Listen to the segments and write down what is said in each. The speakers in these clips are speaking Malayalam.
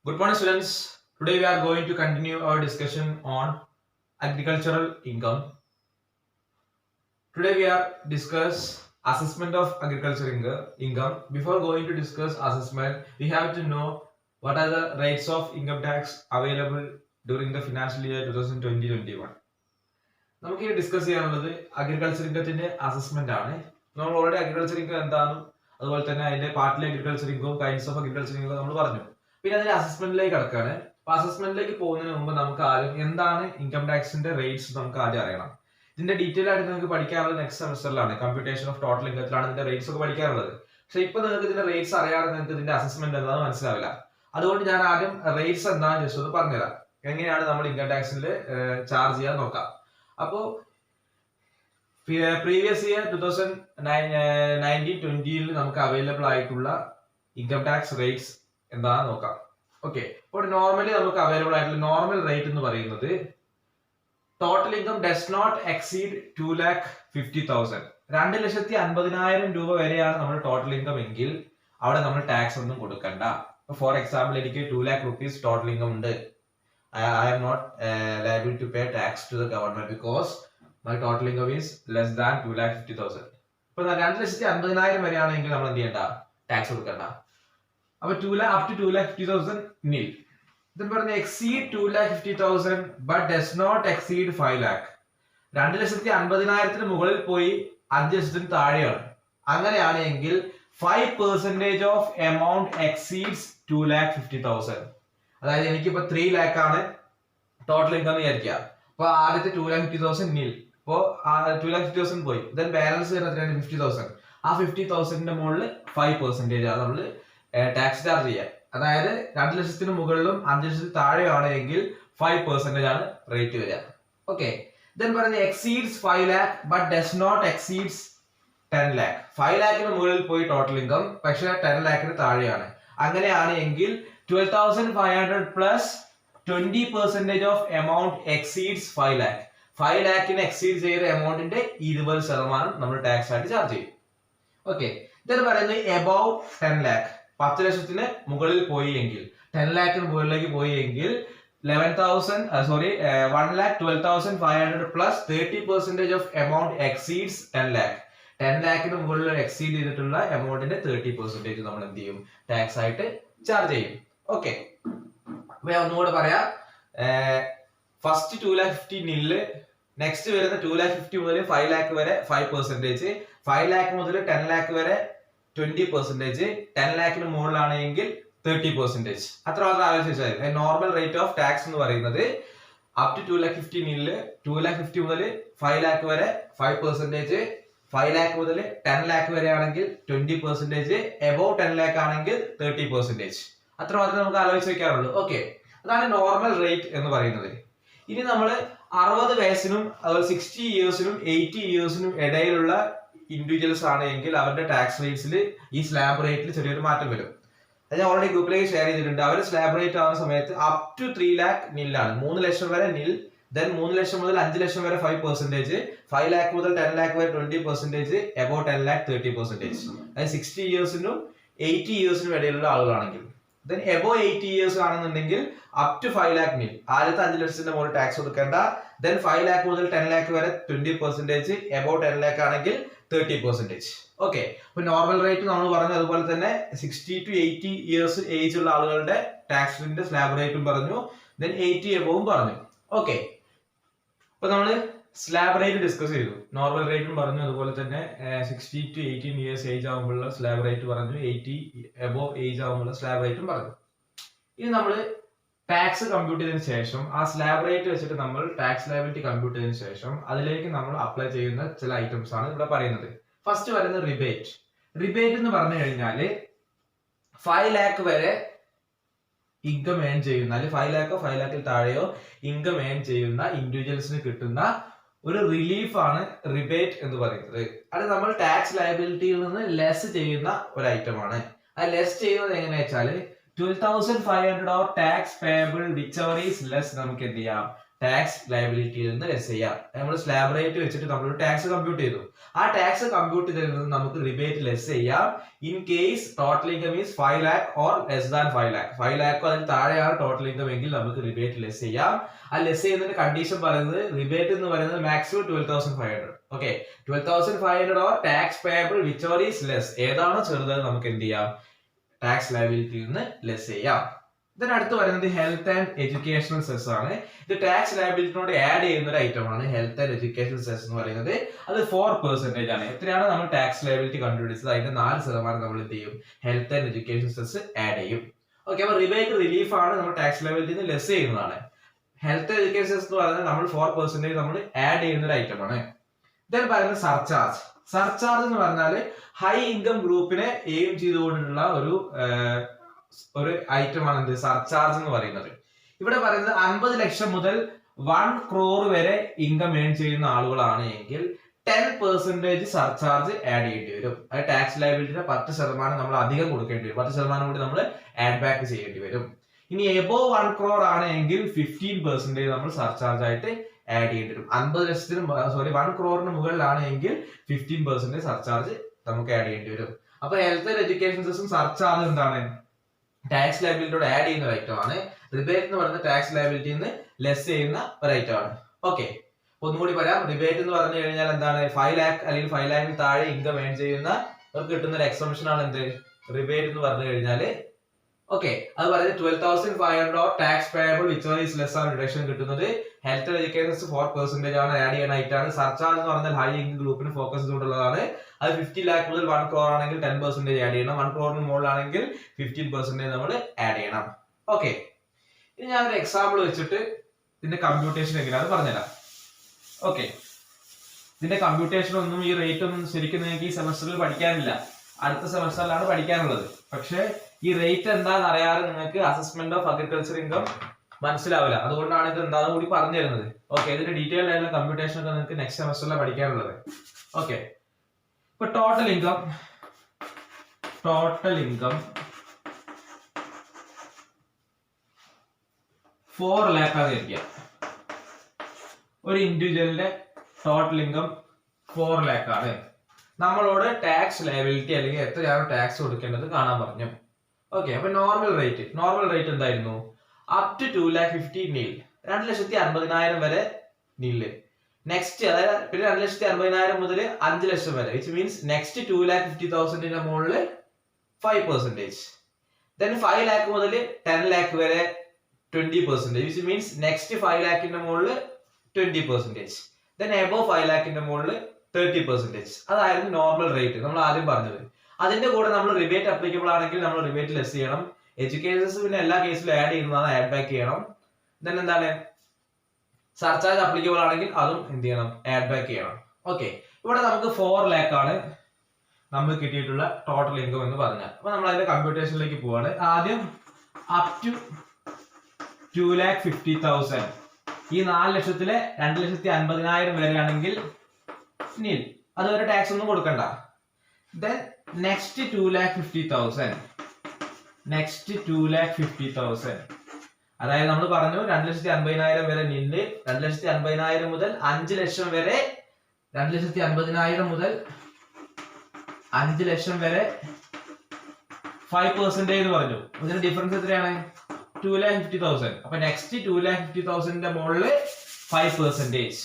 Good morning, students. Today we are going to continue our discussion on agricultural income. Today we are discuss assessment of agricultural income. Before going to discuss assessment, we have to know what are the rates of income tax available during the financial year 2020-21. നമുക്ക് ഡിസ്കസ് ചെയ്യാനുള്ളത് അഗ്രികൾച്ചർ ഇൻകത്തിന്റെ അസസ്മെന്റ് ആണ്. നമ്മൾ ഓൾറെഡി അഗ്രികൾച്ചർ ഇൻകം എന്താണെന്നും അതുപോലെ തന്നെ അതിന്റെ പാർട്ടിലെ agriculture income kinds of agriculture income നമ്മൾ പറഞ്ഞു. പിന്നെ അതിന്റെ അസസ്മെന്റിലേക്ക് കടക്കാണ്. അപ്പൊ അസസ്മെന്റിലേക്ക് പോകുന്നതിന് മുമ്പ് നമുക്ക് ആദ്യം എന്താണ് ഇൻകം ടാക്സിന്റെ റേറ്റ്സ് നമുക്ക് ആദ്യം അറിയണം. ഇതിന്റെ ഡീറ്റെയിൽ ആയിട്ട് നിങ്ങൾക്ക് പഠിക്കാനുള്ളത് നെക്സ്റ്റ് സെമസ്റ്ററിലാണ്. കമ്പ്യൂട്ടേഷൻ ഓഫ് ടോട്ടൽ ഇൻകത്തിലാണ് ഇതിന്റെ റേറ്റ്സ് ഒക്കെ പഠിക്കാനുള്ളത്. പക്ഷെ ഇപ്പൊ നിങ്ങൾക്ക് ഇതിന്റെ റേറ്റ്സ് അറിയാതെ നിങ്ങൾക്ക് ഇതിന്റെ അസസ്മെന്റ് എന്താണെന്ന് മനസ്സിലാവില്ല. അതുകൊണ്ട് ഞാൻ ആദ്യം റേറ്റ്സ് എന്താണെന്ന് ജസ്റ്റ് ഒന്ന് പറഞ്ഞുതരാം. എങ്ങനെയാണ് നമ്മൾ ഇൻകം ടാക്സിൽ ചാർജ് ചെയ്യാൻ നോക്കാം. അപ്പോ പ്രീവിയസ് ഇയർ 2019-20 നമുക്ക് അവൈലബിൾ ആയിട്ടുള്ള ഇൻകം ടാക്സ് റേറ്റ്സ് എന്താണെന്ന് നോക്കാം. ഓക്കെ, അപ്പോൾ നോർമലി നമുക്ക് അവൈലബിൾ ആയിട്ടുള്ള നോർമൽ റേറ്റ് എന്ന് പറയുന്നത് total income does not exceed 2,50,000. 2,50,000 രൂപ വരെയാണ് നമ്മുടെ ടോട്ടൽ ഇൻകം എങ്കിൽ അവിടെ നമ്മൾ ടാക്സ് ഒന്നും കൊടുക്കണ്ട. ഫോർ എക്സാമ്പിൾ എനിക്ക് 2 lakh rupees ടോട്ടൽ ഇൻകം ഉണ്ട്. I am not liable to pay tax to the government because my total income is less than 2,50,000. ഇപ്പൊ 2,50,000 വരെയാണെങ്കിൽ നമ്മൾ എന്ത് ചെയ്യണ്ട, ടാക്സ് കൊടുക്കണ്ട. അപ്പൊ up to 2,50,000 nil. Then പറഞ്ഞ exceed 2,50,000 but does not exceed 5 lakh. 2,50,000 മുകളിൽ പോയി 5 ലക്ഷത്തിന് താഴെയാണ്. അങ്ങനെയാണ് എങ്കിൽ 5% of amount exceeds 2,50,000. അതായത് എനിക്കിപ്പോ 3 lakh ആണ് ടോട്ടൽ ഇൻകം എന്ന് വിചാരിക്കുക. അപ്പൊ ആദ്യത്തെ 2,50,000 നിൽ. അപ്പോ 2,50,000 പോയി. ദെൻ ബാലൻസ് വരുന്നത് 50,000. ആ 50,000ന്റെ മുകളിൽ 5% ആണ് നമ്മൾ ടാക്സ് ചാർജ് ചെയ്യുക. അതായത് 2 ലക്ഷത്തിന് മുകളിലും 5 ലക്ഷത്തിന് താഴെയാണ് എങ്കിൽ 5% ആണ് റേറ്റ് വരിക. ഓക്കെ, ദെൻ പറയുന്നത് exceeds 5 lakh but does not exceeds 10 lakh. 5 lakhന് മുകളിൽ പോയി ടോട്ടൽ ഇൻകം, പക്ഷെ 10 lakhന് താഴെയാണ്. അങ്ങനെയാണ് എങ്കിൽ 12,500 plus 20% of amount exceeds 5 lakh. 5 lakhന് exceed ചെയ്ത എമൗണ്ടിന്റെ 20% നമ്മൾ ടാക്സ് ആയിട്ട് ചാർജ് ചെയ്യും. ഓക്കെ, ഇതെന്ന് പറയുന്നത് എബവ് 10 lakh. 10 ലക്ഷത്തിന് മുകളിൽ പോയി എങ്കിൽ 10 lakhന് മുകളിലേക്ക് പോയി എങ്കിൽ 1,12,500 plus 30% of amount exceeds 10 lakh. 10 lakhന് മുകളിൽ എക്സീഡ് ചെയ്തിട്ടുള്ള എമൗണ്ടിന്റെ 30% നമ്മൾ എന്ത് ചെയ്യും, ടാക്സ് ആയിട്ട് ചാർജ് ചെയ്യും. ഓക്കെ, അപ്പൊ ഞാൻ ഒന്നുകൂടെ പറയാം. ഫസ്റ്റ് 2,50,000 നില്ല്, നെക്സ്റ്റ് വരുന്ന 2,50,000 മുതൽ 5 lakh വരെ 5%, 5 lakh മുതൽ 10 lakh വരെ 20%, 10 lakhന് മുകളിലാണെങ്കിൽ 30%. അത്ര മാത്രം ആലോചിച്ചാൽ നോർമൽ റേറ്റ് ഓഫ് ടാക്സ് എന്ന് പറയുന്നത് അപ് ടു 2,50,000 നില്ല്, 2,50,000 മുതൽ 5 lakh വരെ 5%, 5 lakh മുതൽ 10 lakh വരെ ആണെങ്കിൽ 20%, എബവ് 10 lakh ആണെങ്കിൽ 30%. അത്ര മാത്രമേ നമുക്ക് ആലോചിച്ച് വെക്കാറുള്ളൂ. ഓക്കെ, അതാണ് നോർമൽ റേറ്റ് എന്ന് പറയുന്നത്. ഇനി നമ്മൾ 60 വയസ്സിനും അതുപോലെ 60 ഇയേഴ്സിനും 80 ഇയേഴ്സിനും ഇടയിലുള്ള ഇൻഡിവിജ്വൽസ് ആണ് എങ്കിൽ അവരുടെ ടാക്സ് റേറ്റ്സിൽ ഈ സ്ലാബ് റേറ്റിൽ ചെറിയൊരു മാറ്റം വരും. അത് ഞാൻ ഓൾറെഡി ഗ്രൂപ്പിലേക്ക് ഷെയർ ചെയ്തിട്ടുണ്ട്. അവർ സ്ലാബ് റേറ്റ് ആവുന്ന സമയത്ത് അപ് ടു 3 lakh നില്ലാണ്. 3 ലക്ഷം വരെ നിൽ, ദെൻ 3 ലക്ഷം മുതൽ 5 ലക്ഷം വരെ 5%, 5 lakh മുതൽ 10 lakh വരെ 20%, എബവ് 10 lakh 30%. അതായത് 60 ഇയേഴ്സിനും 80 ഇയേഴ്സിനും ഇടയിലുള്ള ആളുകളാണെങ്കിൽ. ദെൻ എബവ് 80 ഇയേഴ്സ് ആണെന്നുണ്ടെങ്കിൽ അപ് ടു 5 lakh നിൽ, ആദ്യത്തെ 5 ലക്ഷത്തിന്റെ മുകളിൽ ടാക്സ് കൊടുക്കേണ്ട. ദെൻ 5 lakh മുതൽ 10 lakh വരെ 20%, എബവ് 10 lakh ആണെങ്കിൽ 30%. ഓക്കെ, അപ്പൊ നോർമൽ റേറ്റ് നമ്മൾ പറഞ്ഞു. അതുപോലെ തന്നെ 60 to 80 ഇയേഴ്സ് ഏജ് ഉള്ള ആളുകളുടെ ടാക്സിന്റെ സ്ലാബ് റേറ്റും പറഞ്ഞു. ദെൻ 80 എബവും പറഞ്ഞു. ഓക്കെ, അപ്പൊ നമ്മള് സ്ലാബ് റേറ്റ് ഡിസ്കസ് ചെയ്തു. നോർമൽ റേറ്റും പറഞ്ഞു, അതുപോലെ തന്നെ 60 to 18 ഇയേഴ്സ് ഏജ് ആകുമ്പോഴുള്ള സ്ലാബ് റേറ്റ് പറഞ്ഞു, 80 എബോവ് ഏജ് ആകുമ്പോഴുള്ള സ്ലാബ് റേറ്റും പറഞ്ഞു. ഇനി നമ്മൾ ടാക്സ് കമ്പ്യൂട്ട് ചെയ്തതിനു ശേഷം ആ സ്ലാബ് റേറ്റ് വെച്ചിട്ട് നമ്മൾ ടാക്സ് ലയബിലിറ്റി കമ്പ്യൂട്ട് ചെയ്തതിനു ശേഷം അതിലേക്ക് നമ്മൾ അപ്ലൈ ചെയ്യുന്ന ചില ഐറ്റംസ് ആണ് ഇവിടെ പറയുന്നത്. ഫസ്റ്റ് വരുന്നത് റിബേറ്റ്. റിബേറ്റ് എന്ന് പറഞ്ഞു കഴിഞ്ഞാൽ 5 lakh വരെ ഇൻകം ഏൺ ചെയ്യുന്ന, അല്ലെങ്കിൽ 5 lakh 5 lakhൽ താഴെയോ ഇൻകം ഏൺ ചെയ്യുന്ന ഇൻഡിവിജ്വൽസിന് കിട്ടുന്ന ഒരു റിലീഫ് ആണ് റിബേറ്റ് എന്ന് പറയുന്നത്. അത് നമ്മൾ ടാക്സ് ലയബിലിറ്റിയിൽ നിന്ന് ലെസ് ചെയ്യുന്ന ഒരു ഐറ്റം ആണ്. അത് ലെസ് ചെയ്യുന്നത് എങ്ങനെയാ വെച്ചാൽ 12,500 or tax payable which ever is less നമുക്ക് എന്ത് ചെയ്യാം, ടാക്സ് ലയബിലിറ്റിയിൽ നിന്ന് ലെസ് ചെയ്യാം. നമ്മൾ സ്ലാബ് റേറ്റ് വെച്ചിട്ട് നമ്മൾ ടാക്സ് കമ്പ്യൂട്ട് ചെയ്തു. ആ ടാക്സ് കമ്പ്യൂട്ട് ചെയ്തതിൽ നിന്ന് നമുക്ക് റിബേറ്റ് ലെസ് ചെയ്യാം in case total income is 5 lakh or less than 5 lakh. 5 lakh അതിന് താഴെയാണ് ടോട്ടൽ ഇൻകം എങ്കിൽ നമുക്ക് റിബേറ്റ് ലെസ് ചെയ്യാം. ആ ലെസ് ചെയ്യുന്നതിന്റെ കണ്ടീഷൻ പറയുന്നത് റിബേറ്റ് എന്ന് പറയുന്നത് maximum 12,500. Okay, 12,500 or tax payable which ever is less, ഏതാണോ ചെറുത് നമുക്ക് എന്ത് ചെയ്യാം, ടാക്സ് ലയബിലിറ്റിയിൽ നിന്ന് ലെസ് ചെയ്യാം. ഇതിനടുത്ത് പറയുന്നത് ഹെൽത്ത് ആൻഡ് എഡ്യൂക്കേഷണൽ സെസ് ആണ്. ഇത് ടാക്സ് ലയബിലിറ്റിനോട് ആഡ് ചെയ്യുന്ന ഒരു ഐറ്റം ആണ് ഹെൽത്ത് ആൻഡ് എഡ്യൂക്കേഷണൽ സെസ് എന്ന് പറയുന്നത്. അത് 4% ആണ്. എത്രയാണ് നമ്മൾ ടാക്സ് ലയബിലിറ്റി കണ്ടുപിടിച്ചത്, അതിന്റെ 4% നമ്മൾ എന്ത് ചെയ്യും, health and education cess add ചെയ്യും. ഓക്കെ, അപ്പൊ റിബേറ്റ് റിലീഫ് ആണ് നമ്മൾ ടാക്സ് ലയബിലിറ്റിയിൽ നിന്ന് ലെസ് ചെയ്യുന്നതാണ്. ഹെൽത്ത് എഡ്യൂക്കേഷൻ സെസ് എന്ന് പറയുന്നത് നമ്മൾ 4% നമ്മൾ ആഡ് ചെയ്യുന്ന ഒരു ഐറ്റം ആണ്. ഇതിൽ പറയുന്നത് സർചാർജ്. സർചാർജ് എന്ന് പറഞ്ഞാൽ ഹൈ ഇൻകം ഗ്രൂപ്പിനെ എയിം ചെയ്തുകൊണ്ടുള്ള ഒരു ഐറ്റം ആണ് എന്ത്, സർചാർജ് എന്ന് പറയുന്നത്. ഇവിടെ പറയുന്നത് 50 ലക്ഷം മുതൽ 1 crore വരെ ഇൻകം ഏൺ ചെയ്യുന്ന ആളുകളാണ് എങ്കിൽ 10% സർചാർജ് ആഡ് ചെയ്യേണ്ടി വരും. അത് ടാക്സ് ലയബിലിറ്റിയുടെ 10% നമ്മൾ അധികം കൊടുക്കേണ്ടി വരും. 10% കൂടി നമ്മൾ ആഡ് ബാക്ക് ചെയ്യേണ്ടി വരും. ഇനി എബോവ് 1 crore ആണ് എങ്കിൽ 15% നമ്മൾ സർചാർജ് ആയിട്ട് ആഡ് ചെയ്യേണ്ടി വരും. 1 crore മുകളിലാണ് എങ്കിൽ 15% സർചാർജ് നമുക്ക് ആഡ് ചെയ്യേണ്ടി വരും. അപ്പൊ ഹെൽത്ത് ആൻഡ് എഡ്യൂക്കേഷൻ സെസും സർചാർജ് എന്താണ്, ടാക്സ് ലയബിലിറ്റിയോട് ആഡ് ചെയ്യുന്ന ഒരു ഐറ്റം ആണ്. റിബേറ്റ് എന്ന് പറയുന്നത് ടാക്സ് ലയബിലിറ്റിയിൽ നിന്ന് ലെസ് ചെയ്യുന്ന ഒരു ഐറ്റം ആണ്. ഓക്കെ, ഒന്നുകൂടി പറയാം. റിബേറ്റ് എന്ന് പറഞ്ഞു കഴിഞ്ഞാൽ എന്താണ്, 5 lakh അല്ലെങ്കിൽ 5 lakhന് താഴെ ഇൻകം ഏൺ ചെയ്യുന്നവർക്ക് കിട്ടുന്ന ഒരു എക്സംഷൻ ആണ് എന്ത്, റിബേറ്റ് എന്ന് പറഞ്ഞു കഴിഞ്ഞാല്. ഓക്കെ, അത് പറയുന്നത് 12,500 or tax payable which is less ആണ് ഡിഡക്ഷൻ കിട്ടുന്നത്. ഹെൽത്ത് എഡ്യൂക്കേഷൻ 4% ആണ് ആഡ് ചെയ്യുന്ന ഐറ്റാണ്. സർചാർജ് എന്ന് പറഞ്ഞാൽ ഹൈ ഇൻകം ഗ്രൂപ്പിന് ഫോക്കസ് ചെയ്തുകൊണ്ടുള്ളതാണ്. അത് 50 lakh മുതൽ 1 crore ആണെങ്കിൽ 10% ആഡ് ചെയ്യണം. 1 crore മുകളിലാണെങ്കിൽ 15% നമ്മൾ ആഡ് ചെയ്യണം. ഓക്കെ, ഇനി ഞാൻ ഒരു എക്സാമ്പിൾ വെച്ചിട്ട് ഇതിന്റെ കമ്പ്യൂട്ടേഷൻ എങ്ങനെയാണെന്ന് പറഞ്ഞുതരാം. ഓക്കെ, ഇതിന്റെ കമ്പ്യൂട്ടേഷൻ ഒന്നും ഈ റേറ്റ് ഒന്നും ശരിക്കും നിങ്ങൾക്ക് ഈ സെമസ്റ്ററിൽ പഠിക്കാനില്ല, അടുത്ത സെമസ്റ്ററിലാണ് പഠിക്കാനുള്ളത്. പക്ഷെ ഈ റേറ്റ് എന്താണെന്ന് അറിയാതെ നിങ്ങൾക്ക് അസസ്മെന്റ് ഓഫ് അഗ്രികൾച്ചർ ഇൻകം മനസ്സിലാവില്ല. അതുകൊണ്ടാണ് ഇത് എന്താണെന്ന് കൂടി പറഞ്ഞു തരുന്നത്. ഓക്കെ, ഇതിന്റെ ഡീറ്റെയിൽഡ് ആയിട്ടുള്ള കമ്പ്യൂട്ടേഷൻ ഒക്കെ നിങ്ങൾക്ക് നെക്സ്റ്റ് സെമസ്റ്ററിലാണ് പഠിക്കാനുള്ളത്. ഓക്കെ, ഇപ്പൊ ടോട്ടൽ ഇൻകം 4 lakh ആയിരിക്കാം. ഒരു ഇൻഡിവിജ്വലിന്റെ ടോട്ടൽ ഇൻകം 4 lakh ആണ്. നമ്മളോട് ടാക്സ് ലയബിലിറ്റി അല്ലെങ്കിൽ എത്രയാണ് ടാക്സ് കൊടുക്കേണ്ടത് കാണാൻ പറഞ്ഞു. ഓക്കെ, അപ്പൊ നോർമൽ റേറ്റ് എന്തായിരുന്നു, അപ് ടു 2,50,000 നിൽ, 2,50,000 വരെ നില്ല്. നെക്സ്റ്റ് അതായത് പിന്നെ 2,50,000 മുതൽ 5 ലക്ഷം വരെ, വിച്ച് മീൻസ് നെക്സ്റ്റ് 2,50,000 മുകളിൽ 5%. ദെൻ 5 lakh മുതൽ 10 lakh വരെ 20%, വിച്ച് മീൻസ് നെക്സ്റ്റ് 5 lakh മുകളിൽ 20%. ദെൻ എബോവ് 5 lakh മുകളിൽ 30%. അതായിരുന്നു നോർമൽ റേറ്റ് നമ്മൾ ആദ്യം പറഞ്ഞത്. അതിന്റെ കൂടെ നമ്മൾ റിബേറ്റ് അപ്ലിക്കബിൾ ആണെങ്കിൽ നമ്മൾ റിബേറ്റ് ലെസ് ചെയ്യണം. എഡ്യൂക്കേഷൻസ് പിന്നെ എല്ലാ കേസിലും ആഡ് ചെയ്യുന്നതാണ്, ആഡ് ബാക്ക് ചെയ്യണം. ദെൻ എന്താണ്, സർചാർജ് അപ്ലിക്കബിൾ ആണെങ്കിൽ അതും എന്ത് ചെയ്യണം, ആഡ് ബാക്ക് ചെയ്യണം. ഓക്കെ, ഇവിടെ നമുക്ക് 4 lakh ആണ് നമുക്ക് കിട്ടിയിട്ടുള്ള ടോട്ടൽ ഇൻകം എന്ന് പറഞ്ഞാൽ. അപ്പൊ നമ്മൾ അതിന്റെ കമ്പ്യൂട്ടേഷനിലേക്ക് പോവാണ്. ആദ്യം അപ് ടു 2,50,000, ഈ 4 ലക്ഷത്തിലെ 2,50,000 വരെയാണെങ്കിൽ നിൽ, അതുവരെ ടാക്സ് ഒന്നും കൊടുക്കണ്ട. ദെൻ നെക്സ്റ്റ് 2,50,000, അതായത് നമ്മൾ പറഞ്ഞു 2,50,000 വരെ നില്ല്, 2,50,000 മുതൽ 5 ലക്ഷം വരെ, 2,50,000 മുതൽ 5 ലക്ഷം വരെ 5% എന്ന് പറഞ്ഞു. ഇതിന്റെ ഡിഫറൻസ് എത്രയാണ്, 2,50,000. അപ്പൊ നെക്സ്റ്റ് 2,50,000 മുകളിൽ 5%,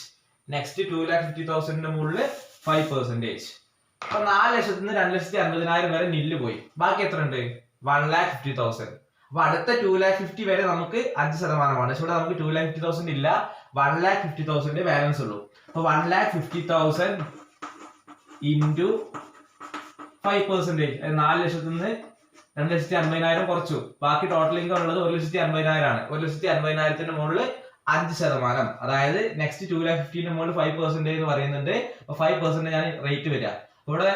നെക്സ്റ്റ് 2,50,000 മുകളിൽ 5%. അപ്പൊ 4 ലക്ഷത്തിൽ നിന്ന് 2,50,000 വരെ നില്ല് പോയി. ബാക്കി എത്ര ഉണ്ട്, 1,50,000. അപ്പൊ അടുത്ത 2,50,000 വരെ നമുക്ക് 5%. പക്ഷെ ഇവിടെ നമുക്ക് 2,50,000 ഇല്ല, 1,50,000 ബാലൻസ് ഉള്ളൂ. അപ്പൊ 1,50,000 into 5%. 4 ലക്ഷത്തിൽ നിന്ന് 2,50,000 കുറച്ചു, ബാക്കി ടോട്ടൽ ഇൻകം ഉള്ളത് 1,50,000 ആണ്. 1,50,000 മുകളിൽ 5%, അതായത് നെക്സ്റ്റ് 2,50,000 മുകളിൽ 5% എന്ന് പറയുന്നുണ്ട്. അപ്പൊ 5% ആണ് റേറ്റ് വരിക. ഇവിടെ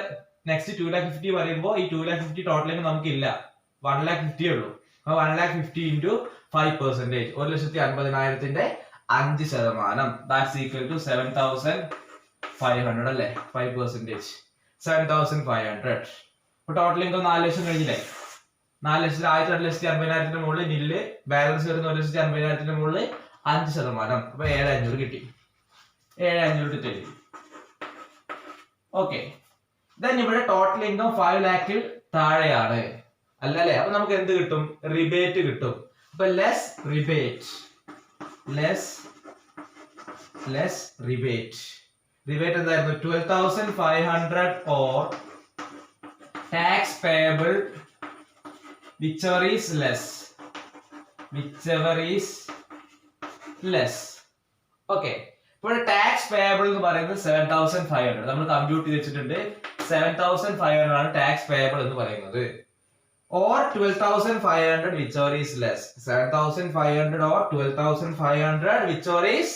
നെക്സ്റ്റ് 2,50,000 പറയുമ്പോൾ ഈ 2,50,000 ടോട്ടൽ ഇൻകം നമുക്ക് ഇല്ല, 1,50,000 ഉള്ളൂ. അപ്പൊ 1,50,000 into 5%, 1,50,000 5%, ദാറ്റ്സ് ഈക്വൽ ടു 7,500 അല്ലേ, 5%, 7,500. അപ്പൊ ടോട്ടൽ ഇൻകം 4 ലക്ഷം കഴിഞ്ഞില്ലേ. 4 ലക്ഷത്തിൽ 2,50,000 മുകളിൽ നില്ല്, ബാലൻസ് വരുന്ന 1,50,000 മുകളിൽ 5%. അപ്പൊ 7,500 കിട്ടി. 7,500 കിട്ടി. ഓക്കെ. ദെൻ ഇവിടെ ടോട്ടൽ ഇൻകം 5 lakhൽ താഴെയാണ് അല്ലല്ലേ? അപ്പൊ നമുക്ക് എന്ത് കിട്ടും? റിബേറ്റ് കിട്ടും. അപ്പൊ ലെസ് റിബേറ്റ്. റിബേറ്റ് എന്തായിരുന്നു? 12,500 or tax payable whichever is less. Okay. ഇപ്പോൾ ടാക്സ് പേയബിൾ എന്ന് പറയുന്നത് 7,500. നമ്മൾ കമ്പ്യൂട്ട് ചെയ്ത് വെച്ചിട്ടുണ്ട്. 7,500 ആണ് ടാക്സ് പേയബിൾ എന്ന് പറയുന്നത്. Or 12,500 whichever is less. 7,500 or 12,500 whichever is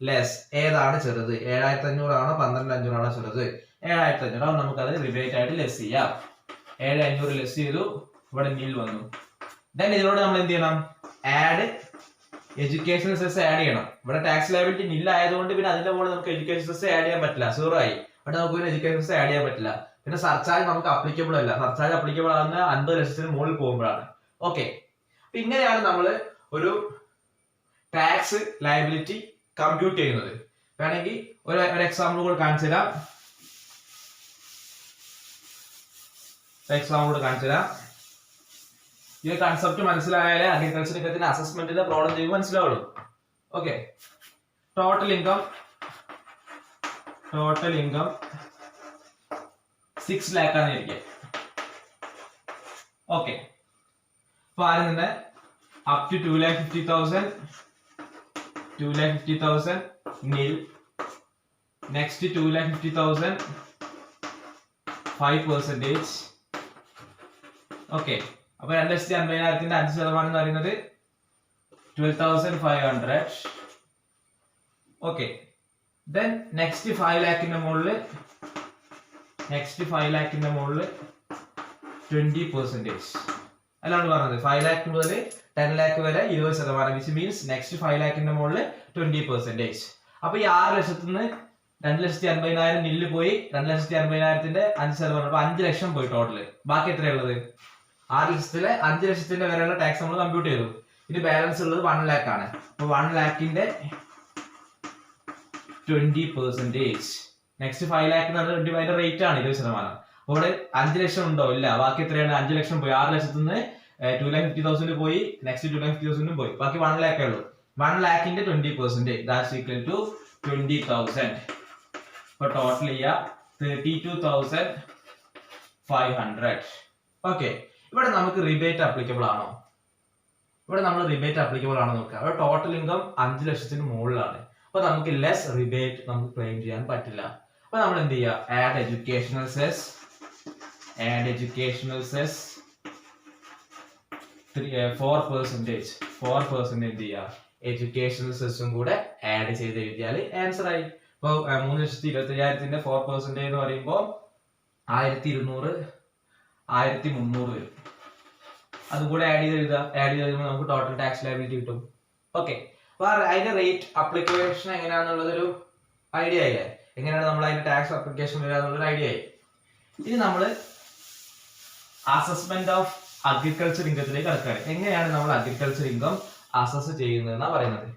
less. ഏതാണ് ചെറുത്? 7,500 ആണോ 12,500 ആണോ ചെറുത്? 7,500. അപ്പോൾ നമുക്ക് അത് റിബേറ്റ് ആയിട്ട് ലെസ് ചെയ്യാം. 7,500 ലെസ് ചെയ്തു. ഇവിടെ നിൽ വന്നു. ദെൻ ഇതിനോട് നമ്മൾ എന്ത് ചെയ്യണം? ആഡ് എഡ്യൂക്കേഷൻ സെസ് ആഡ് ചെയ്യണം. ഇവിടെ ടാക്സ് ലയബിലിറ്റി നിൽ ആയതുകൊണ്ട് പിന്നെ അതിന്റെ മുകളിൽ നമുക്ക് എഡ്യൂക്കേഷൻ സെസ് ആഡ് ചെയ്യാൻ പറ്റില്ല. 0 ആയി. അവിടെ നമുക്ക് എഡ്യൂക്കേഷൻ സെസ് ആഡ് ചെയ്യാൻ പറ്റില്ല. പിന്നെ സർചാർജ് നമുക്ക് അപ്ലിക്കബിൾ അല്ല. സർചാർജ് അപ്ലിക്കബിൾ ആകുന്ന 50 ലക്ഷത്തിന് മുകളിൽ പോകുമ്പോഴാണ്. ഓക്കെ. അപ്പൊ ഇങ്ങനെയാണ് നമ്മൾ ഒരു ടാക്സ് ലയബിലിറ്റി കമ്പ്യൂട്ട് ചെയ്യുന്നത്. വേണമെങ്കിൽ ഒരു എക്സാമ്പിൾ കൂടെ കാണിച്ചു തരാം. ഈ കൺസെപ്റ്റ് മനസ്സിലായാലേ അഗ്രികൾച്ചർ ഇൻകത്തിന്റെ അസസ്മെന്റിന്റെ പ്രോബ്ലം ചെയ്യുമ്പോൾ മനസ്സിലാവുള്ളൂ. ഓക്കെ. ടോട്ടൽ ഇൻകം 6 lakh ആണ് ഇരിക്കുക. ഓക്കെ. അപ്പൊ ആരും തന്നെ up to 2,50,000 nil. Next 2,50,000 5%. Okay. അപ്പൊ 2,50,000 5% എന്ന് പറയുന്നത് 12,500. ഓക്കെ. ദെൻ നെക്സ്റ്റ് 5 lakhന്റെ മുകളിൽ 20%. അല്ലാണ്ട് പറഞ്ഞത് 5 lakh മുതൽ 10 lakh വരെ 20%, which means നെക്സ്റ്റ് 5 lakhന്റെ മുകളിൽ 20%. അപ്പൊ ഈ 6 ലക്ഷത്തിന് 2,50,000 നില്ല് പോയി. 2,50,000ന്റെ 5%. അപ്പൊ 5 ലക്ഷം പോയി ടോട്ടല്. ബാക്കി എത്രയുള്ളത്? 6 ലക്ഷത്തിലെ 5 ലക്ഷത്തിന്റെ വരെയുള്ള ടാക്സ് നമ്മൾ കമ്പ്യൂട്ട് ചെയ്തു. ഇനി ബാലൻസ് ഉള്ളത് 1 lakh ആണ്. അപ്പൊ 1 lakhന്റെ 20%. നെക്സ്റ്റ് 5 lakh അതിന്റെ റേറ്റ് ആണ് 20%. അവിടെ 5 ലക്ഷം ഉണ്ടോ? ഇല്ല. ബാക്കി എത്രയാണ്? 5 ലക്ഷം പോയി. 6 ലക്ഷത്തിന് 2,50,000 പോയി. നെക്സ്റ്റ് 2,50,000 പോയി. ബാക്കി 1 lakh ഉള്ളൂ. 1 lakhന്റെ 20%. That's equal to 20,000. അപ്പൊ ടോട്ടൽ ചെയ്യാ 32,500. ഓക്കെ. ഇവിടെ നമുക്ക് റിബേറ്റ് അപ്ലിക്കബിൾ ആണോ? ഇവിടെ നമ്മൾ റിബേറ്റ് അപ്ലിക്കബിൾ ആണോ നോക്കുക. അവിടെ ടോട്ടൽ ഇൻകം 5 ലക്ഷത്തിന് മുകളിലാണ്. അപ്പൊ നമുക്ക് ലെസ് റിബേറ്റ് നമുക്ക് ക്ലെയിം ചെയ്യാൻ പറ്റില്ല. അപ്പൊ നമ്മൾ എന്ത് ചെയ്യുക? ആഡ് എഡ്യൂക്കേഷണൽ സെസ് 4% എന്ത് ചെയ്യുക? എഡ്യൂക്കേഷണൽ സെസ്സും കൂടെ ആഡ് ചെയ്ത് എഴുതിയാൽ ആൻസർ ആയി. ഇപ്പൊ 3,25,000ന്റെ 4% എന്ന് പറയുമ്പോൾ 1,200 1,300 വരും. അതുകൂടെ ആഡ് ചെയ്ത് എഴുതുക. ആഡ് ചെയ്ത് കഴിയുമ്പോൾ നമുക്ക് ടോട്ടൽ ടാക്സ് ലയബിലിറ്റി കിട്ടും. ഓക്കെ. അപ്പൊ അതിന്റെ റേറ്റ് അപ്ലിക്കേഷൻ എങ്ങനെയാണെന്നുള്ളതൊരു ഐഡിയ ആയില്ലേ? എങ്ങനെയാണ് നമ്മൾ അതിന്റെ ടാക്സ് അപ്ലിക്കേഷൻ വരിക എന്നുള്ളൊരു ഐഡിയ ആയി. ഇനി നമ്മൾ അസസ്മെന്റ് ഓഫ് അഗ്രികൾച്ചർ ഇൻകത്തിലേക്ക് കടക്കുകയാണ്. എങ്ങനെയാണ് നമ്മൾ അഗ്രികൾച്ചർ ഇൻകം അസസ് ചെയ്യുന്നത് എന്നാ പറയുന്നത്.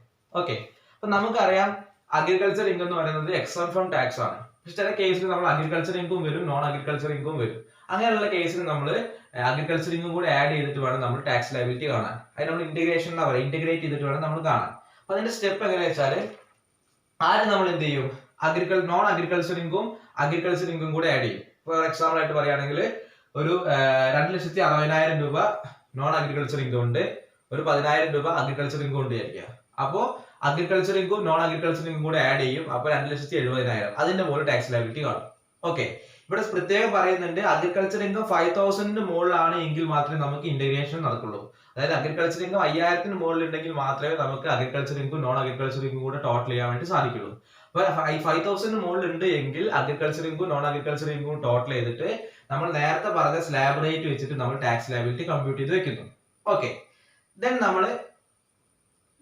ഓക്കെ. അപ്പൊ നമുക്കറിയാം അഗ്രികൾച്ചർ ഇൻകം എന്ന് പറയുന്നത് എക്സംപ്ഷൻ ഫ്രം ടാക്സ് ആണ്. പക്ഷെ ചില കേസിൽ നമ്മൾ അഗ്രികൾച്ചർ ഇൻകം വരും, നോൺ അഗ്രികൾച്ചർ ഇൻകം വരും. അങ്ങനെയുള്ള കേസിൽ നമ്മൾ അഗ്രികൾച്ചർ ഇൻകം കൂടെ ആഡ് ചെയ്തിട്ട് വേണം നമ്മൾ ടാക്സ് ലയബിലിറ്റി കാണാൻ. അത് നമ്മൾ ഇന്റഗ്രേഷൻ എന്നാ പറയുക. ഇന്റഗ്രേറ്റ് ചെയ്തിട്ട് വേണം നമ്മൾ കാണാൻ. അപ്പൊ അതിന്റെ സ്റ്റെപ്പ് എങ്ങനെയാ വെച്ചാല് ആദ്യം നമ്മൾ എന്ത് ചെയ്യും? നോൺ അഗ്രികൾച്ചർ ഇൻകം കൂടെ ആഡ് ചെയ്യും. ഫോർ എക്സാമ്പിൾ ആയിട്ട് പറയുകയാണെങ്കിൽ ഒരു 2,60,000 രൂപ നോൺ അഗ്രികൾച്ചർ ഇൻകം ഉണ്ട്, ഒരു 10,000 രൂപ അഗ്രികൾച്ചർ ഇൻകം ഉണ്ട് വിചാരിക്കുക. അപ്പോ agriculture income non agriculture income കൂടെ ആഡ് ചെയ്യും. അപ്പൊ 2,70,000. അതിന്റെ മുകളിൽ ടാക്സ് ലയബിലിറ്റി കാണും. ഓക്കെ. ഇവിടെ പ്രത്യേകം പറയുന്നുണ്ട് അഗ്രികൾച്ചർ ഇൻകം 5,000 മുകളിലാണ് എങ്കിൽ മാത്രമേ നമുക്ക് ഇന്റഗ്രേഷൻ നടക്കുള്ളൂ. അതായത് അഗ്രികൾച്ചർ ഇൻകം 5,000 മുകളിൽ ഉണ്ടെങ്കിൽ മാത്രമേ നമുക്ക് agriculture income non agriculture income കൂടെ ടോട്ടൽ ചെയ്യാൻ വേണ്ടി സാധിക്കുള്ളൂ. അപ്പൊ 5,000 മുകളിൽ ഉണ്ട് എങ്കിൽ agriculture income non agriculture income total ചെയ്തിട്ട് നമ്മൾ നേരത്തെ പറഞ്ഞ സ്ലാബ് റേറ്റ് വെച്ചിട്ട് നമ്മൾ ടാക്സ് ലയബിലിറ്റി കമ്പ്യൂട്ട് ചെയ്ത് വെക്കുന്നു. ഓക്കെ. ദെൻ നമ്മൾ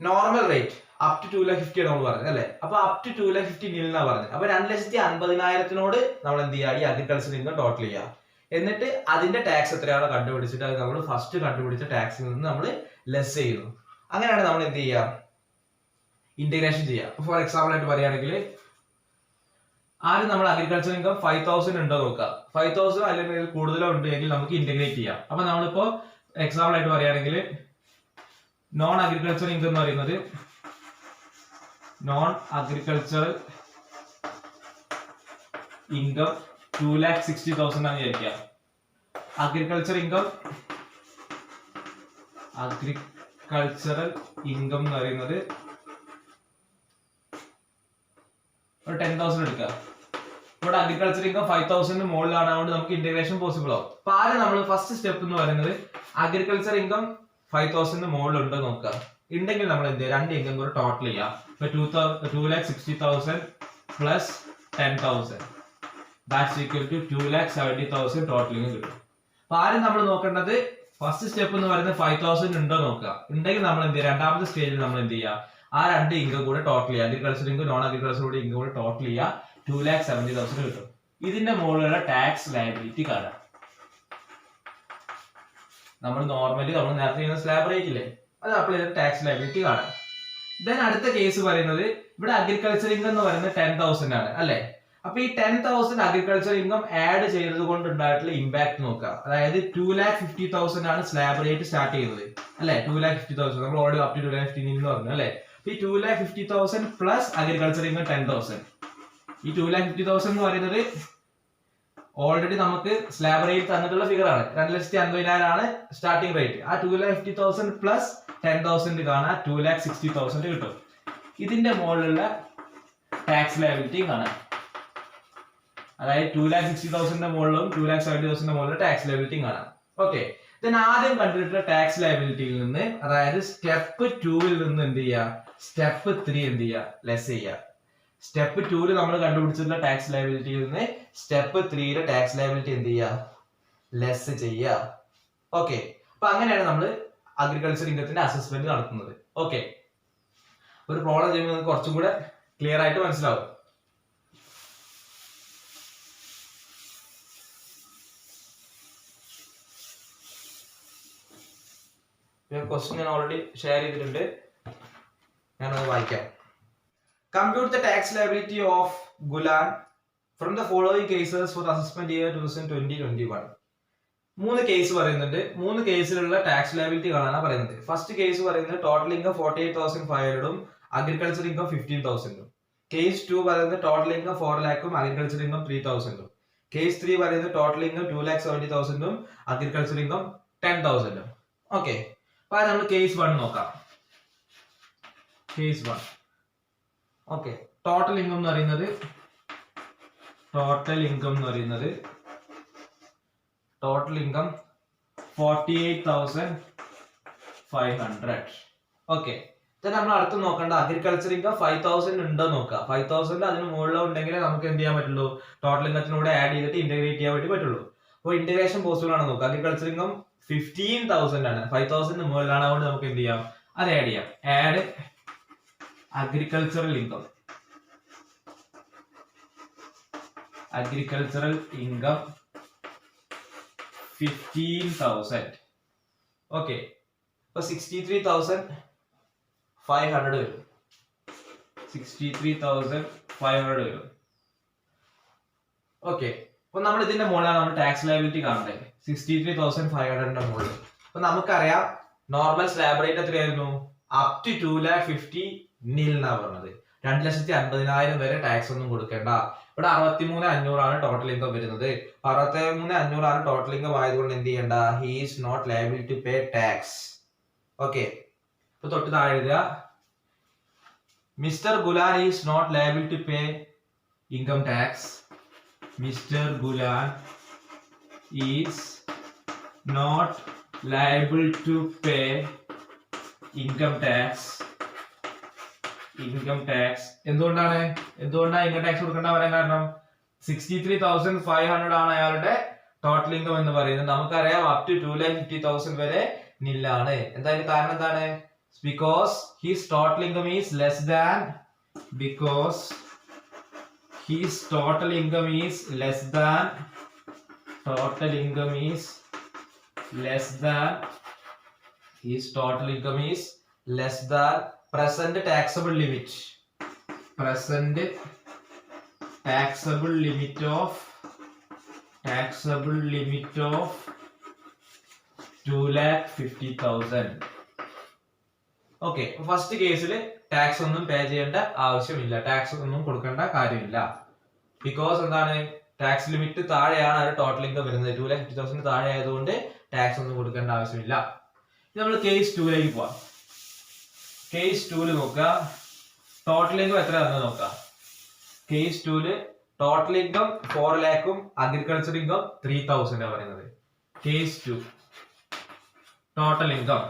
നോർമൽ റേറ്റ് അപ് ടു 2,50,000 നമ്മൾ പറഞ്ഞത് അല്ലെ? അപ്പൊ അപ് ടു 2,50,000 നിൽ എന്നാ പറഞ്ഞത്. അപ്പൊ 2,50,000 നമ്മൾ എന്ത് ചെയ്യുക? ഈ അഗ്രികൾച്ചർ ഇൻകം ടോട്ടൽ ചെയ്യുക. എന്നിട്ട് അതിന്റെ ടാക്സ് എത്രയാണോ കണ്ടുപിടിച്ചിട്ട് അത് നമ്മൾ ഫസ്റ്റ് കണ്ടുപിടിച്ച ടാക്സിൽ നിന്ന് നമ്മൾ ലെസ് ചെയ്യുന്നു. അങ്ങനെയാണ് നമ്മൾ എന്ത് ചെയ്യുക? ഇന്റഗ്രേഷൻ ചെയ്യാം. ഫോർ എക്സാമ്പിൾ ആയിട്ട് പറയുകയാണെങ്കിൽ ആദ്യം നമ്മൾ അഗ്രികൾച്ചർ ഇൻകം 5000 ഉണ്ടോ നോക്കുക. 5000 അല്ലെങ്കിൽ കൂടുതലോ ഉണ്ട് എങ്കിൽ നമുക്ക് ഇന്റഗ്രേറ്റ് ചെയ്യാം. അപ്പൊ നമ്മളിപ്പോ എക്സാമ്പിൾ ആയിട്ട് പറയുകയാണെങ്കിൽ നോൺ അഗ്രികൾച്ചർ ഇൻകം എന്ന് പറയുന്നത് നോൺ അഗ്രികൾച്ചറൽ ഇൻകം 2,60,000 ആണ് വിചാരിക്കുക. അഗ്രികൾച്ചറൽ ഇൻകം എന്ന് പറയുന്നത് 10,000 എടുക്കുക. ഇവിടെ അഗ്രികൾച്ചർ ഇൻകം 5,000 മുകളിലാണ്, അതുകൊണ്ട് നമുക്ക് ഇന്റഗ്രേഷൻ പോസിബിൾ ആവും. അപ്പൊ ആദ്യം നമ്മൾ ഫസ്റ്റ് സ്റ്റെപ്പ് എന്ന് പറയുന്നത് അഗ്രികൾച്ചർ ഇൻകം 5,000 മുകളിൽ ഉണ്ടോ നോക്കുക. ഉണ്ടെങ്കിൽ നമ്മൾ എന്ത് ചെയ്യുക, രണ്ട് ഇൻകം കൂടെ ടോട്ടൽ ചെയ്യാം. 2,60,000 plus 10,000 that's equal to 2,70,000 totalling കിട്ടും. അപ്പൊ ആദ്യം നമ്മൾ നോക്കേണ്ടത് ഫസ്റ്റ് സ്റ്റെപ്പ് എന്ന് പറയുന്നത് 5,000 ഉണ്ടോ നോക്കുക. ഉണ്ടെങ്കിൽ നമ്മൾ എന്ത് ചെയ്യുക, രണ്ടാമത്തെ സ്റ്റേജിൽ നമ്മൾ എന്ത് ചെയ്യുക, ആ രണ്ട് ഇൻകം കൂടെ ടോട്ടൽ ചെയ്യുക. Agriculture income non agriculture income കൂടെ ടോട്ടൽ ചെയ്യുക. 2,70,000 കിട്ടും. ഇതിന്റെ മുകളിലുള്ള ടാക്സ് ലയബിലിറ്റി കാണാം. നമ്മൾ നോർമലി നമ്മൾ നേരത്തെ ചെയ്യുന്ന സ്ലാബ് റേറ്റ് ഇല്ലേ, അത് അപ്ലൈ ചെയ്ത ടാക്സ് ലയബിലിറ്റി കാണാം. ദെൻ അടുത്ത കേസ് പറയുന്നത് ഇവിടെ അഗ്രികൾച്ചർ ഇൻകം എന്ന് പറയുന്നത് 10,000 ആണ് അല്ലെ. അപ്പൊ ഈ 10,000 അഗ്രികൾച്ചർ ഇൻകം ആഡ് ചെയ്തത് കൊണ്ട് ഉണ്ടായിട്ടുള്ള ഇമ്പാക്ട് നോക്കുക. അതായത് 2,50,000 ആണ് സ്ലാബ് റേറ്റ് സ്റ്റാർട്ട് ചെയ്യുന്നത് അല്ലെ. 2,50,000 നമ്മൾ ഓൾറെഡി അപ് ടു 2,15 എന്ന് പറഞ്ഞു അല്ലെ. ഈ 2,50,000 പ്ലസ് അഗ്രികൾച്ചർ ഇൻകം 10,000. ഈ 2,50,000 എന്ന് പറയുന്നത് ഓൾറെഡി നമുക്ക് സ്ലാബ് റേറ്റ് തന്നിട്ടുള്ള ഫിഗർ ആണ്. 2,50,000 ആണ് സ്റ്റാർട്ടിംഗ് റേറ്റ്. ആ 2,50,000 പ്ലസ് 10,000 കാണാൻ 2,60,000 കിട്ടും. ഇതിന്റെ മുകളിലുള്ള ടാക്സ് ലയബിലിറ്റി കാണാം. അതായത് 2,60,000 മുകളിലും 2,70,000 മുകളിലും ടാക്സ് ലയബിലിറ്റി കാണാം. ഓക്കെ, ദെൻ ആദ്യം കണ്ടിട്ടുള്ള ടാക്സ് ലയബിലിറ്റിയിൽ നിന്ന്, അതായത് സ്റ്റെപ്പ് 2 നിന്ന് എന്ത് ചെയ്യുക, സ്റ്റെപ്പ് 3 എന്ത് ചെയ്യുക, ലെസ് ചെയ്യുക. സ്റ്റെപ്പ് 2 നമ്മൾ കണ്ടുപിടിച്ചിട്ടുള്ള ടാക്സ് ലയബിലിറ്റിയിൽ നിന്ന് സ്റ്റെപ്പ് 3 ടാക്സ് ലയബിലിറ്റി എന്ത് ചെയ്യുക, ലെസ് ചെയ്യുക. ഓക്കെ, അപ്പൊ അങ്ങനെയാണ് നമ്മൾ അഗ്രികൾച്ചർ ഇൻകത്തിന്റെ അസസ്മെന്റ് നടത്തുന്നത്. ഓക്കെ, ഒരു പ്രോബ്ലം ചെയ്യുമ്പോൾ നിങ്ങൾക്ക് കുറച്ചും കൂടെ ക്ലിയർ ആയിട്ട് മനസ്സിലാവും. ക്വസ്റ്റ്യൻ ഞാൻ ഓൾറെഡി ഷെയർ ചെയ്തിട്ടുണ്ട്, ഞാനത് വായിക്കാം. Compute the tax liability of Gulan from the following cases for the assessment year 2020-21. 3 case പറയുന്നുണ്ട്. 3 കേസിലുള്ള ടാക്സ് ലയബിലിറ്റി കാണാനാണ് പറയുന്നത്. ഫസ്റ്റ് കേസ് പറയുന്നത് total income 48,500 agriculture income 15,000. Case 2 പറയുന്നത് total income 4 lakhs agriculture income 3,000. Case 3 പറയുന്നത് total income 2,70,000 agriculture income 10,000. Okay, അപ്പൊ നമ്മൾ കേസ് 1 നോക്കാം. കേസ് 1. ഓക്കെ, ടോട്ടൽ ഇൻകം എന്ന് പറയുന്നത് ടോട്ടൽ ഇൻകം 48,500. ഓക്കെ, നമ്മൾ അടുത്ത് നോക്കേണ്ട അഗ്രികൾച്ചർ ഇൻകം 5,000 ഉണ്ടോ നോക്കുക. 5,000 അതിന് മുകളിലോ ഉണ്ടെങ്കിൽ നമുക്ക് എന്ത് ചെയ്യാൻ പറ്റുള്ളൂ, ടോട്ടൽ ഇൻകത്തിനൂടെ ആഡ് ചെയ്തിട്ട് ഇന്റഗ്രേറ്റ് ചെയ്യാൻ വേണ്ടി പറ്റുള്ളൂ. അപ്പോൾ ഇന്റഗ്രേഷൻ പോസിബിൾ ആണ് നോക്കുക. അഗ്രികൾച്ചർ ഇൻകം 15,000 ആണ്, 5,000 മുകളിലാണ്, അതുകൊണ്ട് നമുക്ക് എന്ത് ചെയ്യാം, അത് ആഡ് ചെയ്യാം. Add agricultural income 15,000. ഓക്കെ, അപ്പൊ 63,500 വരും. 63,500 വരും. ഓക്കെ, അപ്പൊ നമ്മൾ ഇതിന്റെ മുകളിലാണ് നമ്മൾ ടാക്സ് ലയബിലിറ്റി കാണേണ്ടത്. 63,500 മുകളിൽ. അപ്പൊ നമുക്കറിയാം നോർമൽ സ്ലാബ് റേറ്റ് എത്രയായിരുന്നു, അപ് ടു 2,50,000 നിൽന്നാ പറഞ്ഞത്. 2,50,000 വരെ ടാക്സ് ഒന്നും കൊടുക്കേണ്ട. ഇവിടെ 63,500 ആണ് ടോട്ടൽ ഇൻകം വരുന്നത്. 63,500 ആണ് ടോട്ടൽ ഇൻകം ആയതുകൊണ്ട് എന്ത് ചെയ്യണ്ട, he is not liable to pay tax. Okay, ഇപ്പൊ തൊട്ട് താഴെ എഴുതുക, Mister Gulan is not liable to pay income tax. Mister Gulan is not liable to pay income tax. Income tax എന്തുകൊണ്ടാണ് ഇൻകം ടാക്സ് കൊടുക്കേണ്ട പറയാൻ കാരണം 63,500 ആണ് അയാളുടെ ടോട്ടൽ ഇൻകം എന്ന് പറയുന്നത്. നമുക്കറിയാം അപ് ടു 2,50,000 വരെ നില്ലാണ്. എന്തായാലും കാരണം എന്താണ്, because his total income is less than present taxable limit of 2,50,000. Okay, first കേസിൽ ടാക്സ് ഒന്നും പേ ചെയ്യേണ്ട ആവശ്യമില്ല, ടാക്സ് ഒന്നും കൊടുക്കേണ്ട കാര്യമില്ല. ബിക്കോസ് എന്താണ്, ടാക്സ് ലിമിറ്റ് താഴെയാണ് അത് ടോട്ടൽ ഇൻകം വരുന്നത്. 2,50,000 താഴെ ആയതുകൊണ്ട് ടാക്സ് ഒന്നും കൊടുക്കേണ്ട ആവശ്യമില്ല. നമ്മൾ കേസ് 2ലേക്ക് പോവാം. കേസ് 2 നോക്കുക, ടോട്ടൽ ഇൻകം എത്ര വന്നത് നോക്കാം. കേസ് 2 ടോട്ടൽ ഇൻകം 4 lakhും അഗ്രികൾച്ചർ ഇൻകം 3,000 ആണ് പറയുന്നത്. കേസ് 2 ടോട്ടൽ ഇൻകം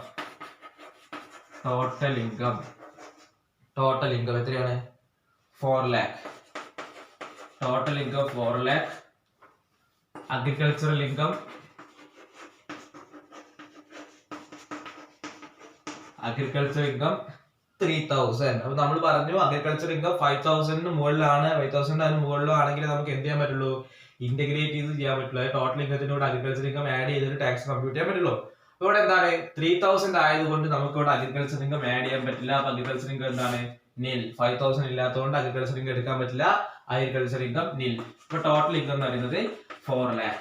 എത്രയാണ്? 4 lakh. Total income 4 lakh. Agricultural income 3,000. അപ്പൊ നമ്മൾ പറഞ്ഞു അഗ്രികൾച്ചർ ഇൻകം 5,000 മുകളിലാണ്, 5,000 മുകളിലോ ആണെങ്കിൽ നമുക്ക് എന്ത് ചെയ്യാൻ പറ്റുള്ളൂ? ഇന്റഗ്രേറ്റ് ചെയ്ത് ചെയ്യാൻ പറ്റുള്ളൂ. ടോട്ടൽ ഇൻകത്തിനോട് അഗ്രികൾച്ചർ ഇൻകം ആഡ് ചെയ്തിട്ട് ടാക്സ് കമ്പ്യൂട്ട് ചെയ്യാൻ പറ്റുള്ളൂ. ഇവിടെ എന്താണ്, 3,000 ആയതുകൊണ്ട് നമുക്ക് ഇവിടെ അഗ്രികൾച്ചർ ഇൻകം ആഡ് ചെയ്യാൻ പറ്റില്ല. അപ്പൊ അഗ്രികൾച്ചർ ഇൻകം എന്താണ്? നിൽ. 5,000 ഇല്ലാത്തതുകൊണ്ട് അഗ്രികൾച്ചർ ഇൻകം എടുക്കാൻ പറ്റില്ല. അഗ്രികൾച്ചർ ഇൻകം നിൽ. ഇപ്പൊ ടോട്ടൽ ഇൻകം എന്ന് പറയുന്നത് 4 lakh.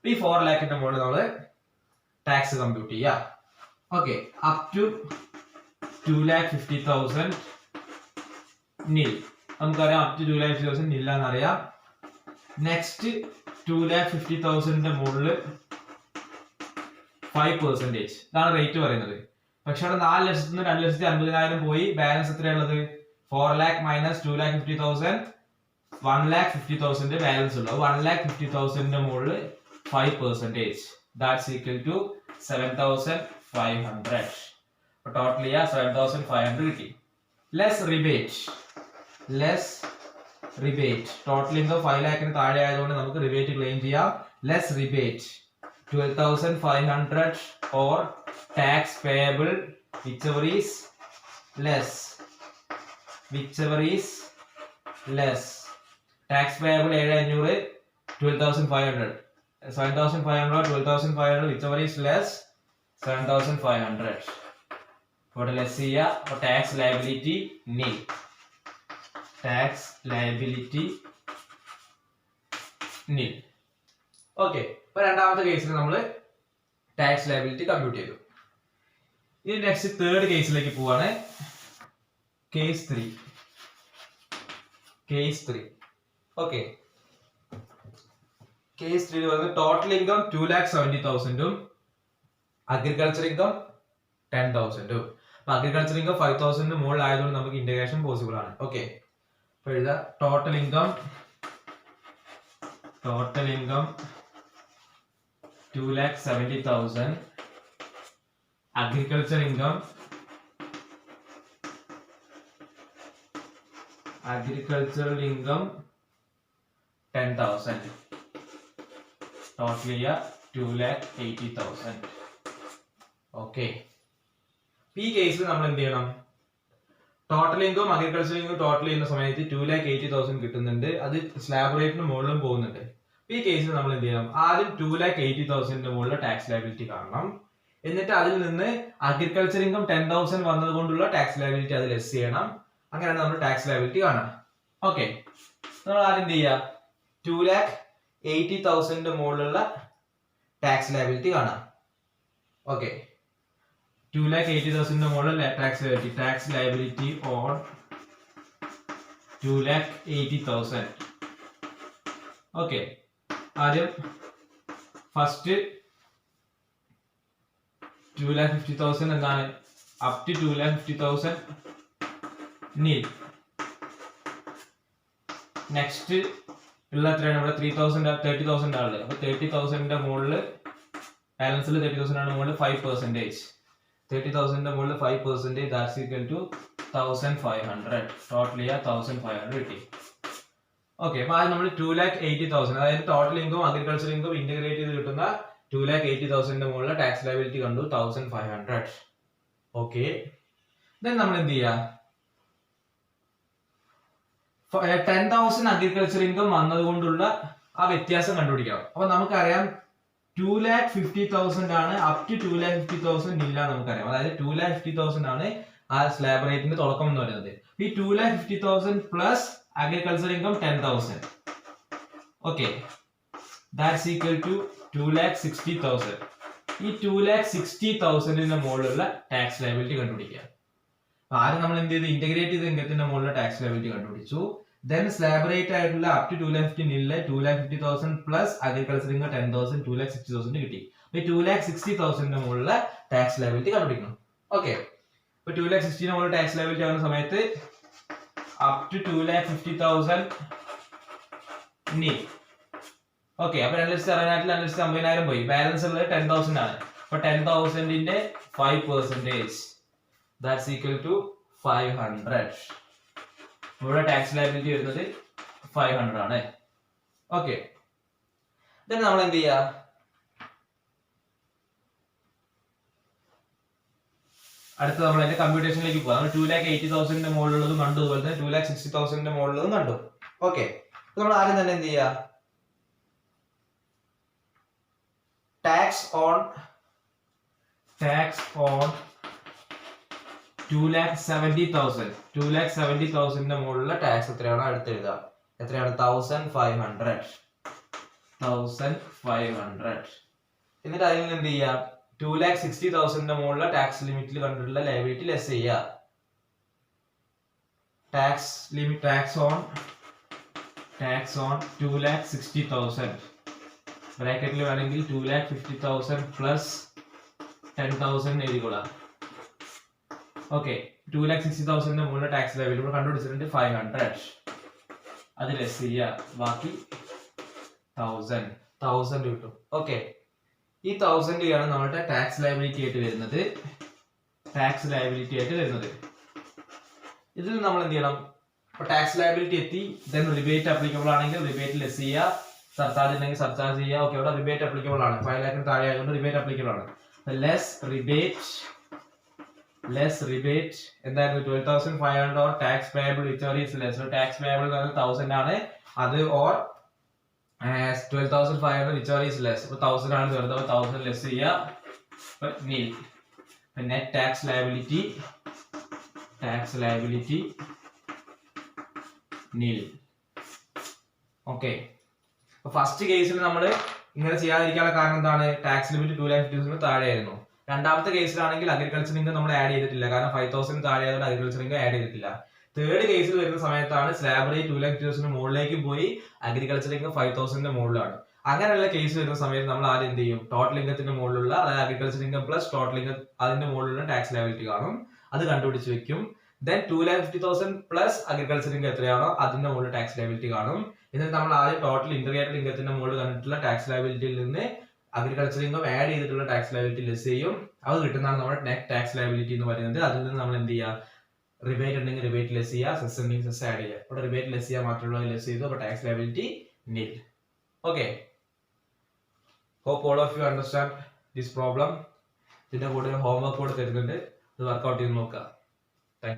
ഈ 4 lakhന്റെ മുകളിൽ നമ്മൾ ടാക്സ് കമ്പ്യൂട്ട് ചെയ്യാം. ഓക്കെ, അപ് ടു 2,50,000 നിൽ. നമുക്കറിയാം അപ് ടു 2,50,000 നില്ലാന്നറിയാം. നെക്സ്റ്റ് 2,50,000ന്റെ മുകളിൽ 5%. ഇതാണ് റേറ്റ് പറയുന്നത്. പക്ഷെ അവിടെ 4 ലക്ഷത്തിൽ നിന്ന് 2,50,000 പോയി. ബാലൻസ് എത്രയുള്ളത്? 4 lakh minus 2,50,000, 1,50,000 ബാലൻസ് ഉള്ളു. 1,50,000ന്റെ മുകളിൽ 5%. That's equal to 7,500. ടോട്ടൽ ചെയ്യാ 7,500 കിട്ടി. Less rebate. ടോട്ടൽ ഇൻകം 5 lakhന് താഴെ ആയതുകൊണ്ട് നമുക്ക് റിബേറ്റ് ക്ലെയിം ചെയ്യാം. Less rebate 12,500 or tax payable whichever is less. Tax payable 7,500, 12,500. 7,500, 12,500, whichever is less, 7,500. ഇവിടെ ലെസ് ചെയ്യുക. ടാക്സ് ലയബിലിറ്റി നിൽ. ഓക്കെ, ഇപ്പൊ രണ്ടാമത്തെ കേസിൽ നമ്മൾ ടാക്സ് ലയബിലിറ്റി കമ്പ്യൂട്ട് ചെയ്തു. ഇനി നെക്സ്റ്റ് തേർഡ് കേസിലേക്ക് പോവാണ്. കേസ് 3. ഓക്കെ, കേസ് 3 പറയുന്നത് ടോട്ടൽ ഇൻകം 2,70,000 അഗ്രികൾച്ചർ ഇൻകം 10,000. അപ്പൊ അഗ്രികൾച്ചർ ഇൻകം 5,000 മുകളിൽ ആയതുകൊണ്ട് നമുക്ക് ഇന്റഗ്രേഷൻ പോസിബിൾ ആണ്. ഓക്കെ, അപ്പൊ എഴുതാ total income 2,70,000. agriculture income 10,000. Totally 2,80,000. Okay. ഈ കേസിൽ നമ്മൾ എന്ത് ചെയ്യണം? Total income agriculture income total ചെയ്യുന്ന സമയത്ത് 2,80,000 കിട്ടുന്നുണ്ട്. അത് സ്ലാബ് റേറ്റിന് മുകളിലും പോകുന്നുണ്ട്. ഈ കേസിൽ നമ്മൾ എന്ത് ചെയ്യണം? ആദ്യം 2,80,000 മുകളിൽ ടാക്സ് ലയബിലിറ്റി കാണണം. എന്നിട്ട് അതിൽ നിന്ന് അഗ്രികൾച്ചർ ഇൻകം 10,000 വന്നത് കൊണ്ടുള്ള ടാക്സ് ലയബിലിറ്റി അത് ലെസ് ചെയ്യണം. അങ്ങനെയാണ് നമ്മൾ ടാക്സ് ലയബിലിറ്റി കാണാം. ഓക്കെ, നമ്മൾ ആദ്യം എന്ത് ചെയ്യുക? 2,80,000 മുകളിലുള്ള ടാക്സ് ലയബിലിറ്റി കാണാം. ഓക്കെ, 2,80,000 മുകളിൽ ടാക്സ് ലയബിലിറ്റി ഓൺ 2,80,000. ഓക്കെ, ആദ്യം ഫസ്റ്റ് 2,50,000 എന്താണ്? Up to 2,50,000 Neil. നെക്സ്റ്റ് ഉള്ള എത്രയാണ്? ഇവിടെ 30,000 ആണ്. അപ്പൊ 30,000 മുകളിൽ ബാലൻസിൽ 30,000 ആണ് മുകളിൽ 5%. 30,000 മുകളിൽ 5%, that's equal to 1,500. ടോട്ടൽ 1,500 കിട്ടി. ഓക്കെ, അപ്പൊ ആദ്യം നമ്മൾ 2,80,000 അതായത് total income agriculture income integrate ചെയ്ത് കിട്ടുന്ന 2,80,000 മുകളിൽ ടാക്സ് ലയബിലിറ്റി കണ്ടു 1,500. ഓക്കെ, ദെൻ നമ്മൾ എന്ത് ചെയ്യാ? 10,000 അഗ്രികൾച്ചർ ഇൻകം വന്നതുകൊണ്ടുള്ള ആ വ്യത്യാസം കണ്ടുപിടിക്കണം. അപ്പൊ നമുക്കറിയാം 2,50,000 ആണ്. അപ് ടു 2,50,000 ഇല്ല നമുക്കറിയാം. അതായത് 2,50,000 ആണ് ആ സ്ലാബ് റേറ്റിന്റെ തുടക്കം എന്ന് പറയുന്നത്. ഈ 2,50,000 plus agriculture income 10,000. Okay, that's equal to 2,60,000. ഈ 2,60,000 മുകളിലുള്ള ടാക്സ് ലയബിലിറ്റി കണ്ടുപിടിക്കുക. ആദ്യം നമ്മൾ എന്ത് ചെയ്തു? ഇന്റഗ്രേറ്റ് ചെയ്ത ഇൻകത്തിന്റെ മുകളിലുള്ള ടാക്സ് ലയബിലിറ്റി കണ്ടുപിടിച്ചു. ദെൻ സ്ലാബ് റേറ്റ് ആയിട്ടുള്ള up to 2,50,000 2,50,000 plus agriculture income 10,000 2,60,000 കിട്ടി. അപ്പൊ 2,60,000 മുകളിലുള്ള ടാക്സ് ലയബിലിറ്റി കണ്ടുപിടിക്കണം. ഓക്കെ, ഇപ്പൊ 2,60,000 മുകളിൽ ടാക്സ് ലയബിലിറ്റി ആവുന്ന സമയത്ത് അപ് ടു 2,50,000 നീ. ഓക്കെ, അപ്പൊ 2,60,000 2,50,000 പോയി. ബാലൻസ് ഉള്ളത് 10,000 ആണ്. അപ്പൊ 10,000ന്റെ 5%, ദാറ്റ്സ് ഈക്വൽ ടു 500. ഇവിടെ ടാക്സ് ലയബിലിറ്റി വരുന്നത് 500 ആണ്. ഓക്കെ, ദെൻ നമ്മൾ എന്ത് ചെയ്യാ? അടുത്ത നമ്മൾ അതിന്റെ കമ്പ്യൂട്ടേഷനിലേക്ക് പോകാം. നമ്മൾ 2,80,000 മുകളിലുള്ളതും കണ്ടു, അതുപോലെ തന്നെ 2,60,000 മുകളിലുള്ളതും കണ്ടു. ഓക്കെ, നമ്മൾ ആദ്യം തന്നെ എന്ത് ചെയ്യാ? ടാക്സ് ഓൺ 2,70,000 മുകളിലുള്ള ടാക്സ് എത്രയാണോ അടുത്ത് എഴുതുക. എത്രയാണ്? 1,500. എന്നിട്ട് അതിൽ നിന്ന് എന്ത് ചെയ്യുക? 2,60,000 മുകളിലുള്ള ടാക്സ് ലിമിറ്റിൽ കണ്ടിട്ടുള്ള ലയബിലിറ്റി ലെസ് ചെയ്യുക. ടാക്സ് ലിമിറ്റ് ടാക്സ് ഓൺ 2,60,000 ബ്രാക്കറ്റിൽ വേണമെങ്കിൽ 2,50,000 പ്ലസ് 10,000 എഴുതിക്കൊള്ളാം. ഓക്കെ, 2,60,000 മുകളിലുള്ള ടാക്സ് ലയബിലിറ്റി കണ്ടുപിടിച്ചിട്ടുണ്ട് 500. അത് ലെസ് ചെയ്യുക, ബാക്കി 1,000 കിട്ടും. ഓക്കെ, ഈ 1,000 ആണ് നമ്മുടെ ടാക്സ് ലയബിലിറ്റി ആയിട്ട് വരുന്നത്. ഇതിൽ നമ്മൾ എന്ത് ചെയ്യണം? ടാക്സ് ലയബിലിറ്റി എത്തി, ദെൻ റിബേറ്റ് അപ്ലിക്കബിൾ ആണെങ്കിൽ റിബേറ്റ് ലെസ് ചെയ്യുക, സർചാർജ് ഉണ്ടെങ്കിൽ സർചാർജ് ചെയ്യുക. ഓക്കെ, ഇവിടെ റിബേറ്റ് അപ്ലിക്കബിൾ ആണ്. 5 lakhന് താഴെ ആയതുകൊണ്ട് റിബേറ്റ് അപ്ലിക്കബിൾ ആണ്. ലെസ് റിബേറ്റ് എന്തായിരുന്നു? 12,500 or tax payable whichever is less. Tax payable 1,000 ആണ്, അത് ഓർ 12,500 whichever is less. 1,000 ആണ് ചെറുത്, 1,000 ലെസ് ചെയ്യുക. Net tax liability nil. Okay, first കേസിൽ നമ്മൾ ഇങ്ങനെ ചെയ്യാതിരിക്കാനുള്ള കാരണം എന്താണ്? Tax limit 2,50,000 താഴെയായിരുന്നു. രണ്ടാമത്തെ കേസിലാണെങ്കിൽ അഗ്രികൾച്ചർ ഇൻകം നമ്മൾ ആഡ് ചെയ്തിട്ടില്ല, കാരണം 5,000 താഴെ ആയതുകൊണ്ട് അഗ്രികൾച്ചർ ഇൻകം ആഡ് ചെയ്തിട്ടില്ല. തേർഡ് കേസിൽ വരുന്ന സമയത്താണ് സ്ലാബ് റേറ്റ് 2,50,000 മുകളിലേക്ക് പോയി, അഗ്രികൾച്ചർ ഇൻകം 5,000 മുകളിലാണ്. അങ്ങനെയുള്ള കേസ് വരുന്ന സമയത്ത് നമ്മൾ ആദ്യം എന്ത് ചെയ്യും? ടോട്ടൽ ഇൻകത്തിന്റെ മുകളിലുള്ള, അതായത് agriculture income plus total income അതിന്റെ മുകളിലുള്ള ടാക്സ് ലയബിലിറ്റി കാണും, അത് കണ്ടുപിടിച്ച് വെക്കും. ദെൻ 2,50,000 പ്ലസ് അഗ്രികൾച്ചർ ഇൻകം എത്രയാണോ അതിന്റെ മുകളിൽ ടാക്സ് ലയബിലിറ്റി കാണും. എന്നിട്ട് നമ്മൾ ആദ്യം ടോട്ടൽ ഇന്റഗ്രേറ്റഡ് ഇൻകത്തിന്റെ മുകളിൽ കണ്ടിട്ടുള്ള ടാക്സ് ലയബിലിറ്റിയിൽ നിന്ന് അഗ്രികൾച്ചർ ഇൻകം ആഡ് ചെയ്തിട്ടുള്ള ടാക്സ് ലയബിലിറ്റി ലെസ് ചെയ്യും. അത് കിട്ടുന്നതാണ് നമ്മുടെ നെറ്റ് ടാക്സ് ലയബിലിറ്റി എന്ന് പറയുന്നത്. അതിൽ നിന്ന് നമ്മൾ എന്ത് ചെയ്യുക? റിബേറ്റ് ഉണ്ടെങ്കിൽ റിബേറ്റ് ലെസ് ചെയ്യുക, സെസ് ഉണ്ടെങ്കിൽ സെസ് ആഡ് ചെയ്യുക. ഇവിടെ റിബേറ്റ് ലെസ് ചെയ്യുക, മറ്റുള്ളത് ലെസ് ചെയ്തു. അപ്പോൾ tax liability nil. Okay, hope all of you understand this problem. ഇതിന്റെ കൂടെ ഹോംവർക്ക് കൂടെ തരുന്നുണ്ട്, അത് വർക്ക്ഔട്ട് ചെയ്ത് നോക്കുക.